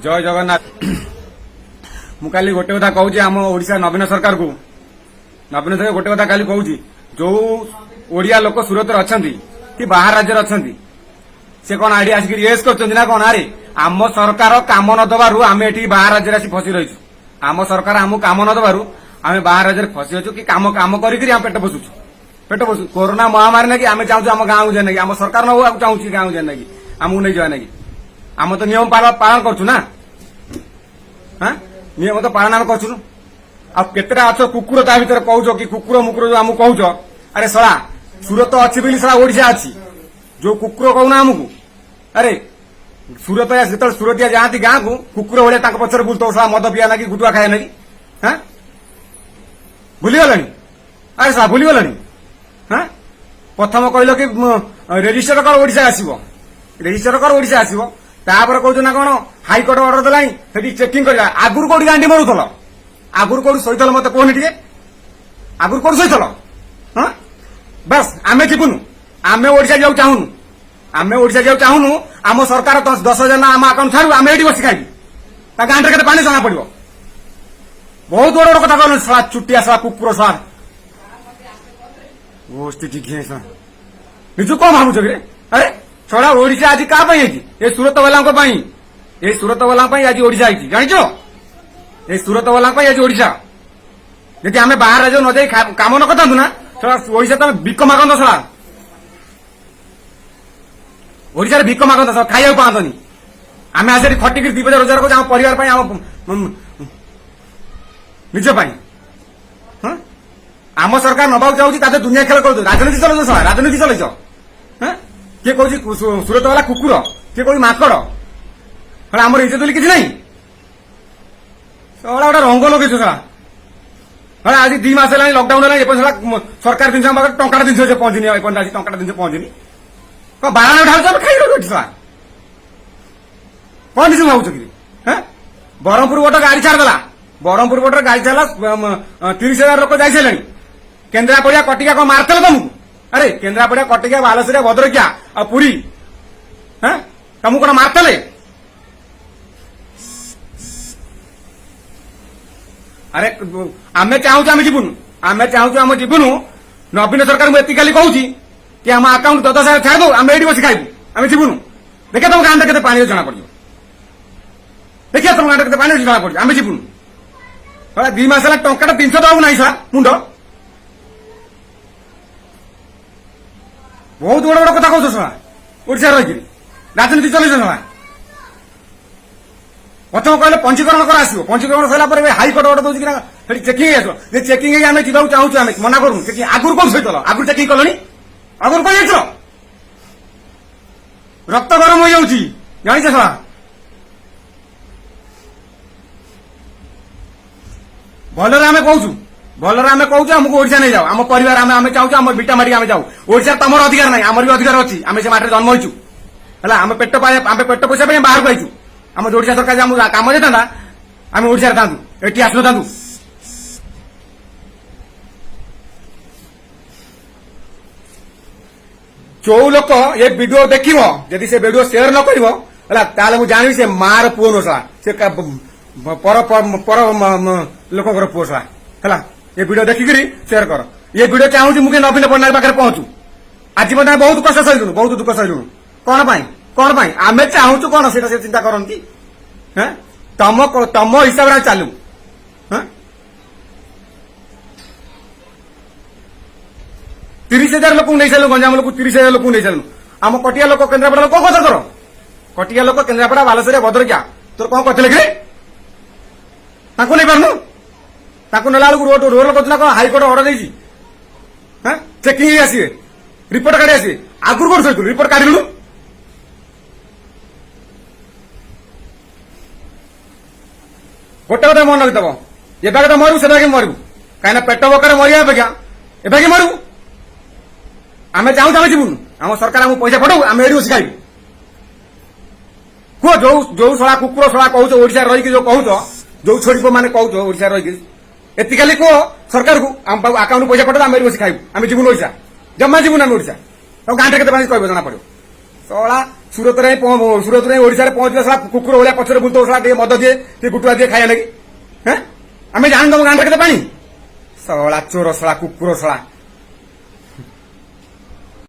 जय जगन्नाथ। मु काली गोटे कथा कहूँ आम ओडिशा नवीन सरकार को नवीन सरकार गोटे कथा काली कहूँ जो ओडिया लोक सूरत अच्छा कि बाहर राज्य अच्छा से कौन आईडी आसिक येस कर कौन अरे आम सरकार काम न दबारू आम ये बाहर राज्य आसी फसी रही आम सरकार आम काम न दबारू आम बाहर राज्य फसी रही कि काम काम कर पेट पोषु कोरोना महामारी ना कि आम चाहूँ आम गाँव जाए ना आम सरकार न चाहूँ गाँव जाए ना कि आमको नहीं जाए ना कि आम तो नियम पालन करछु ना हाँ नियम तो पालन आम करछु आतेटा अच्छ कुकुर ता भर कह कि कुकुर मुकुर जो आमको कह अरे सला सूरत अच्छी बोली सला ओडिशा अच्छी जो कुकुर कहना आमको अरे सूरत जो सूरतिया जाती गाँ को कुकुर भाया पचर बुलत सला मद पिया ना कि गुटुआ खाए ना कि हाँ भूलीगला अरे सला भूलीगला हाँ प्रथम कहल कि रेजिस्टर कर ओडिशा आसो रेजिस्टर कर ओडिशा आसो तापर कहू ना कौन हाइकोर्ट अर्डर देलानी चेकिंग कर आगुरी कौटी गांडी मरुल आगुरी कौटी शोल मत कहनी टे आगुरी कौटी शोल हाँ बस आम जीवनु आम ओडिशा जाऊ चाहूनु आम ओडिशा जाऊ चाहूनु आम सरकार 10,000 ना आम अकाउंट छाड़ू आम ये बस खाई गांडी के पानी जना पड़ो बहुत बड़ बड़ कथा कहल सला चुटिया सला कुकुर सला गोष्ठी ठीक है निज कौन भावुच कि अरे छड़ा ओडिशा आज क्या ये सूरत वाला ये सूरत वाला आज ओडिशा आई जानिच ये सूरत वाला आज ओडिशा यदि आम बाहर राज्य न जाई काम न करता ना छड़ा ओडिशा तुम भिक मागंत सला ओडिशा भिक मागंत सला खाइबा पातनी आम आज खटिक 2 पैसा रोजगार कर परिवार निज हाँ आम सरकार नवा चाहूँ दुनिया खेल कर राजनीति चल सला राजनीति चल किए कह सूरत वाला कुकुर किए कह माकड़ हाँ आम इज्जत बोली किसी नहीं गोटे रंग लगे सला हाँ आज 2 मास है लकडाउन है सरकार जिन टंका जिन पहुंचनी आज टंका जिन पहुंचनी कौन बाराना ढाल खाई सला कौन किसी भावुच कि ब्रह्मपुर बोट गाड़ी छाड़देला ब्रह्मपुर बोट गाड़ी छाड़ा 30,000 लोक जाइए केन्द्रापड़ा कटिका कौन मारते तुमको अरे केन्द्रापड़ा कटिका बालेश्वरिया भद्रकिया और पुरी हाँ तुमको कौन मारते अरे आम चाहूँ आम जीवनु आम चाहूँ आम जीवनु नवीन सरकार मुझे खाली कहूँ कि आम अकाउंट 10,000 छाड़ दो आम ये बस खाइबू आम जीवनु देखिए तुम गाँव के पानी जना पड़ो देखिए तुम गाँव के पानी जना पड़ो आम जीवनु 2 मास है टंका 300 दबू ना सा मुंड बहुत बड़ बड़ कथा कह सला ओडिशा रही राजनीति चल सला प्रथम कहले पंजीकरण कर आसो पंजीकरण सरला हाइकोर्ट अर्डर दूसरी चेकिंग आसो चेकिंग आम जावाक चाहूँ आम मना करूँ आगुरी कौन सही आगुरी चेकिंग कल आगुरी कौन जाइल रक्त गरम हो जाऊँगी जानी सला भलरे आम कहूँ भलरे आम कहूँ आमको ओडिशा नहीं जाओ आम परिवार आम चाहूँ आम विटा माटी आम जाऊ ओडिशा तुम अधिकार ना आमर भी अधिकार अच्छी आम से माटे जन्म होचु है आम पेट पैसा बाहर को आईचु आम ओडिशा सरकार आम काम जाता आम ओडिशा था ये आस था जो लोक ये वीडियो देख जदि से वीडियो शेयर न कर जानी से मार पुओ नो सला से पर लोक पुओ सला है ये वीडियो देखिक शेयर कर ये वीडियो चाहूँ मुझे नवीन पट्टनायक पाखे पहुंचू आज मत बहुत कष्ट सहिलुनु बहुत दुख सहिलुनु कौन आम चाहूँ कौन से चिंता करती तम हिसाब से चालू हाँ 30,000 लोक नहीं सारू गंजाम लोक 30,000 लोक नहीं सारू आम कटिया लोक केन्द्रापड़ा लोक कौन कर कटिया लोक केन्द्रापड़ा बालेश्वरिया भद्रकिया तोर कौन करते कि नहीं पारनु नेला बेलू रोल कर हाइकोर्ट अर्डर देती हाँ चेकिंग आसवे रिपोर्ट काढ़ी आसवे आगुरी कौन सही रिपोर्ट काढ़लु गोटे कथा मन रखिदेव एबागे तो मरु से मरु कहीं पेट बकार मरिया अपेक्षा एबागे मरु आम चाहूँ आम जीवनु आम सरकार आम पैसा पठाऊ आम ये बस खाइबू कह जो शला कुकुर शला कह ओडिशा रही जो कह जो छोड़ी मैंने कह ओडिशा रही एति खाली कह सरकार को आम अकाउंट पैसा पठाऊ आम ये बस खाइबू आम जीवनु ओडिशा जमा जीवनु आम ओडिशा गाँव के कह जना पड़ो ଶଳା ସୁରତରେ ଓଡିଶାରେ ପହଞ୍ଚିଲା ଶଳା କୁକୁର ଭଳିଆ ପଛରେ ବୁଲୁଥିବ ଶଳା ଟିକେ ମଦ ଦିଏ ଟିକେ ଗୁଟୁଆ ଦିଏ ଖାଇବା ଲାଗି। ଆମେ ଜାଣି ତମ ଗାଁରେ କେତେ ପାଣି? ଶଳା ଚୋର ଶଳା କୁକୁର ଶଳା।